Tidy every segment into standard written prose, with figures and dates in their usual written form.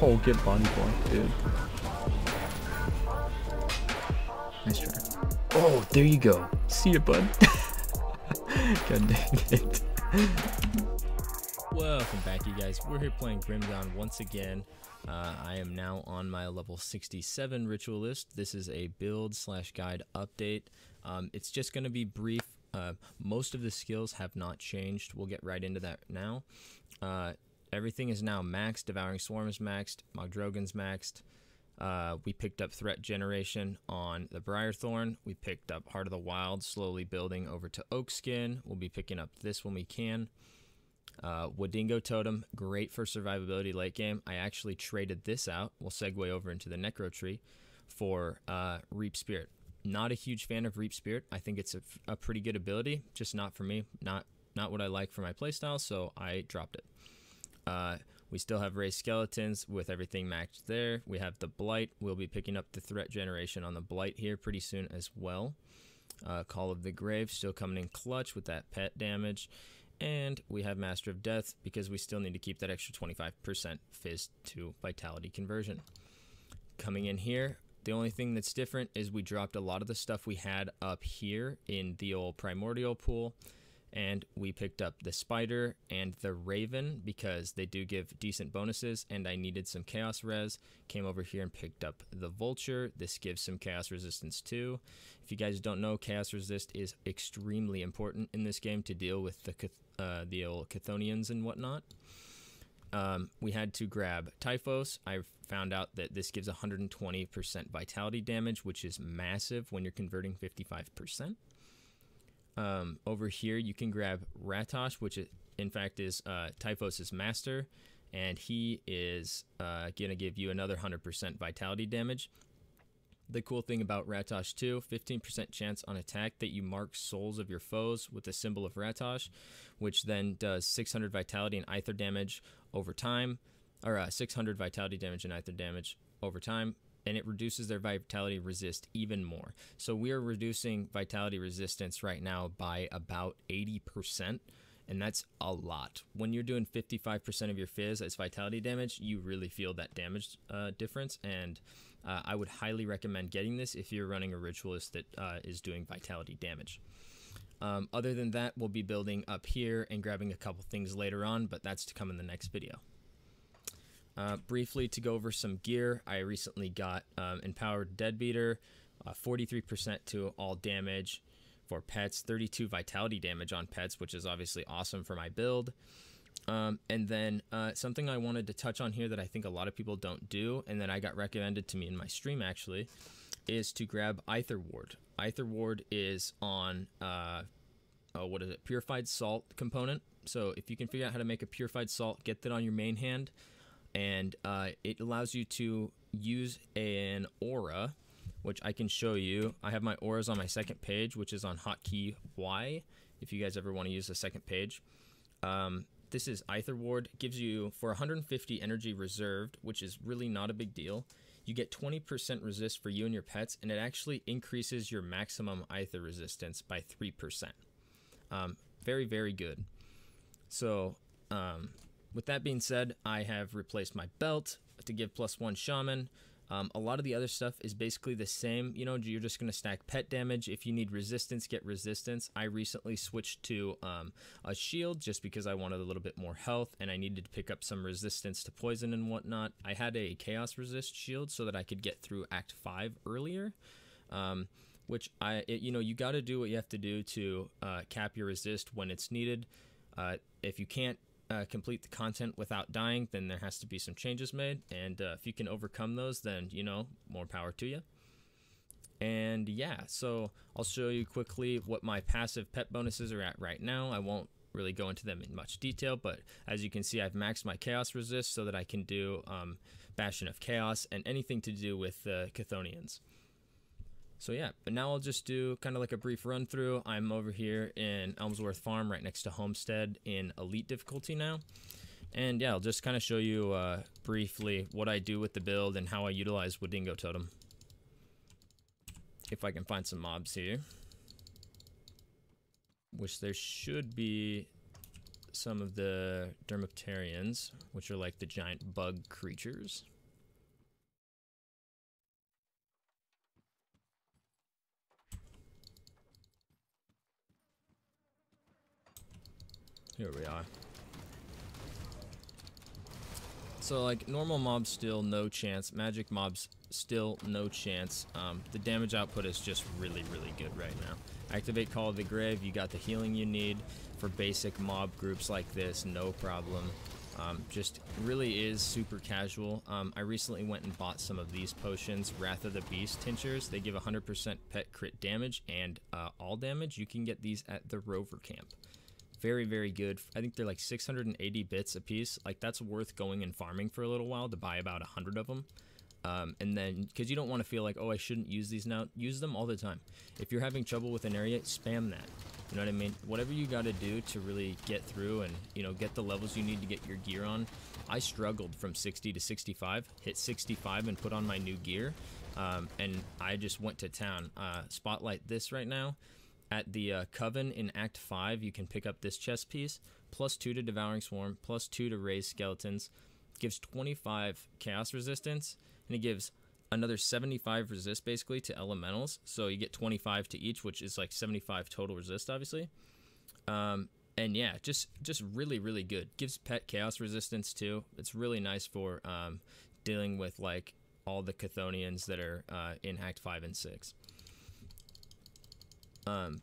Oh, get body block, dude. Nice try. Oh, there you go. See ya, bud. God dang it. Welcome back, you guys. We're here playing Grim Dawn once again. I am now on my level 67 Ritualist. This is a build/guide update. It's just going to be brief. Most of the skills have not changed. We'll get right into that now. Everything is now maxed. Devouring Swarm is maxed. Mogdrogan's maxed. We picked up Threat Generation on the Briarthorn. We picked up Heart of the Wild, slowly building over to Oakskin. We'll be picking up this when we can. Woodingo Totem, great for survivability late game. I actually traded this out. We'll segue over into the Necro Tree for Reap Spirit. Not a huge fan of Reap Spirit. I think it's a pretty good ability, just not for me. Not what I like for my playstyle, so I dropped it. We still have Raised Skeletons with everything maxed there. We have the Blight. We'll be picking up the Threat Generation on the Blight here pretty soon as well. Call of the Grave still coming in clutch with that pet damage. And we have Master of Death because we still need to keep that extra 25% Fizz to Vitality conversion. Coming in here, the only thing that's different is we dropped a lot of the stuff we had up here in the old Primordial pool. And we picked up the Spider and the Raven because they do give decent bonuses, and I needed some Chaos Res. Came over here and picked up the Vulture. This gives some Chaos Resistance too. If you guys don't know, Chaos Resist is extremely important in this game to deal with the old Chthonians and whatnot. We had to grab Typhos. I found out that this gives 120% Vitality damage, which is massive when you're converting 55%. Over here you can grab Ratosh, which in fact is Typhos' master, and he is gonna give you another 100% vitality damage. The cool thing about Ratosh too, 15% chance on attack that you mark souls of your foes with the symbol of Ratosh, which then does 600 vitality and Aether damage over time, or 600 vitality damage and Aether damage over time. And it reduces their vitality resist even more. So we are reducing vitality resistance right now by about 80%, and that's a lot. When you're doing 55% of your fizz as vitality damage, you really feel that damage difference, and I would highly recommend getting this if you're running a Ritualist that is doing vitality damage. Other than that, we'll be building up here and grabbing a couple things later on, but that's to come in the next video. Briefly to go over some gear, I recently got Empowered Deadbeater, 43% to all damage for pets, 32 vitality damage on pets, which is obviously awesome for my build. And then something I wanted to touch on here that I think a lot of people don't do, and that I got recommended to me in my stream actually, is to grab Aether Ward. Aether Ward is on, what is it, Purified Salt component. So if you can figure out how to make a Purified Salt, get that on your main hand. And it allows you to use an aura, which I can show you. I have my auras on my second page, which is on hotkey Y, if you guys ever want to use the second page. This is Aether Ward. It gives you, for 150 energy reserved, which is really not a big deal, you get 20% resist for you and your pets, and it actually increases your maximum Aether resistance by 3%. Very, very good. So, with that being said, I have replaced my belt to give +1 shaman. A lot of the other stuff is basically the same. You know, you're just going to stack pet damage. If you need resistance, get resistance. I recently switched to a shield just because I wanted a little bit more health and I needed to pick up some resistance to poison and whatnot. I had a chaos resist shield so that I could get through Act 5 earlier, which you got to do what you have to do to cap your resist when it's needed. If you can't complete the content without dying, then there has to be some changes made, and if you can overcome those, then more power to you. And yeah, so I'll show you quickly what my passive pet bonuses are at right now. I won't really go into them in much detail, but as you can see, I've maxed my chaos resist so that I can do Bastion of Chaos and anything to do with the Chthonians. So yeah, but now I'll just do kind of like a brief run through. I'm over here in Elmsworth Farm right next to Homestead in Elite difficulty now. And yeah, I'll just kind of show you briefly what I do with the build and how I utilize Woodingo Totem. If I can find some mobs here. Which there should be some of the Dermopterians, which are like the giant bug creatures. Here we are. So like normal mobs still no chance, magic mobs still no chance. The damage output is just really good right now. Activate Call of the Grave, you got the healing you need for basic mob groups like this, no problem. Just really is super casual. I recently went and bought some of these potions, Wrath of the Beast tinctures. They give 100% pet crit damage and all damage. You can get these at the Rover camp. Very good. I think they're like 680 bits a piece. Like that's worth going and farming for a little while to buy about 100 of them. And then, because you don't want to feel like, oh, I shouldn't use these now. Use them all the time. If you're having trouble with an area, spam that. You know what I mean? Whatever you got to do to really get through and, you know, get the levels you need to get your gear on. I struggled from 60 to 65, hit 65 and put on my new gear. And I just went to town. Spotlight this right now. At the Coven in Act 5, you can pick up this chest piece, +2 to Devouring Swarm, +2 to Raise Skeletons. It gives 25 Chaos Resistance, and it gives another 75 resist, basically, to Elementals. So you get 25 to each, which is like 75 total resist, obviously. And yeah, just really good. Gives pet Chaos Resistance, too. It's really nice for dealing with, like, all the Chthonians that are in Act 5 and 6.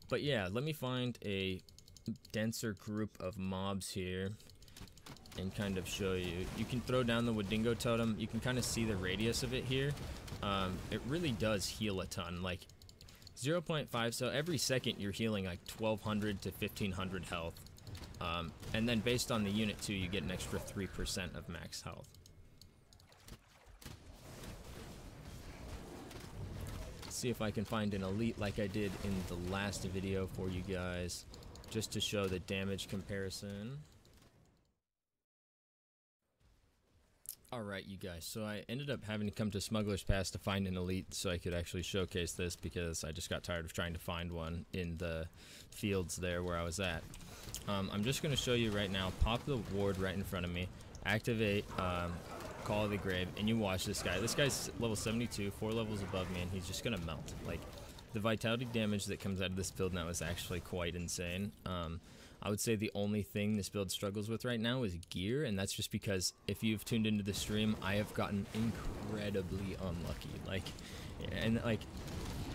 But yeah, let me find a denser group of mobs here and kind of show you. You can throw down the Wadingo totem. You can kind of see the radius of it here. It really does heal a ton, like 0.5. So every second you're healing like 1200 to 1500 health. And then based on the unit too, you get an extra 3% of max health. See if I can find an elite like I did in the last video for you guys, just to show the damage comparison. Alright, you guys, so I ended up having to come to Smuggler's Pass to find an elite so I could actually showcase this, because I just got tired of trying to find one in the fields there where I was at. I'm just going to show you right now. Pop the ward right in front of me, activate Call of the Grave, and you watch this guy. This guy's level 72, 4 levels above me, and he's just gonna melt. Like, the vitality damage that comes out of this build now is actually quite insane. I would say the only thing this build struggles with right now is gear, and that's just because if you've tuned into the stream, I have gotten incredibly unlucky. Like, and like,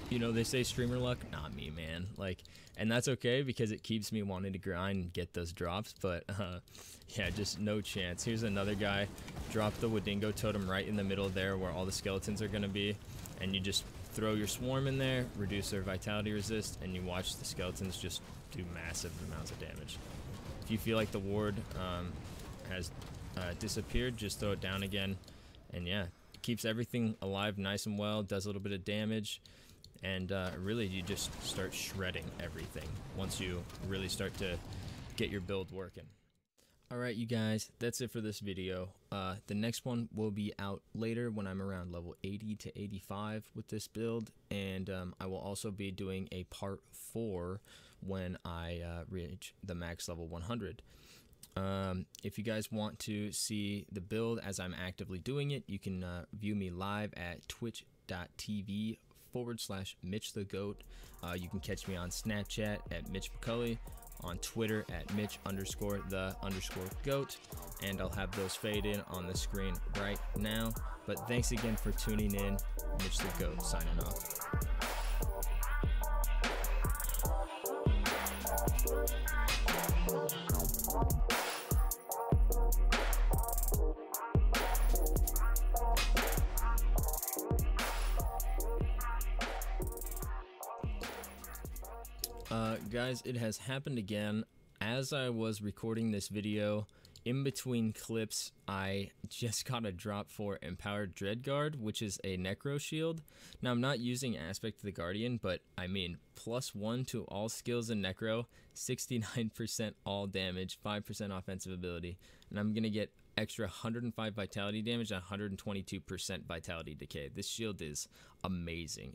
you know, they say streamer luck, not me, man. Like, and that's okay because it keeps me wanting to grind and get those drops, but yeah, just no chance. Here's another guy. Drop the Wadingo totem right in the middle there where all the skeletons are going to be, and you just throw your swarm in there, reduce their vitality resist, and you watch the skeletons just do massive amounts of damage. If you feel like the ward has disappeared, just throw it down again, and yeah, it keeps everything alive nice and well, does a little bit of damage, and really you just start shredding everything once you really start to get your build working. Alright, you guys, that's it for this video. The next one will be out later when I'm around level 80 to 85 with this build, and I will also be doing a part 4 when I reach the max level 100. If you guys want to see the build as I'm actively doing it, you can view me live at twitch.tv/MitchTheGoat. You can catch me on Snapchat at Mitch McCulley, on Twitter at Mitch_the_goat, and I'll have those fade in on the screen right now. But thanks again for tuning in. Mitch the Goat signing off. Guys, it has happened again. As I was recording this video, in between clips, I just got a drop for Empowered Dreadguard, which is a Necro shield. Now, I'm not using Aspect of the Guardian, but I mean, +1 to all skills in Necro, 69% all damage, 5% offensive ability, and I'm gonna get extra 105 vitality damage and 122% vitality decay. This shield is amazing.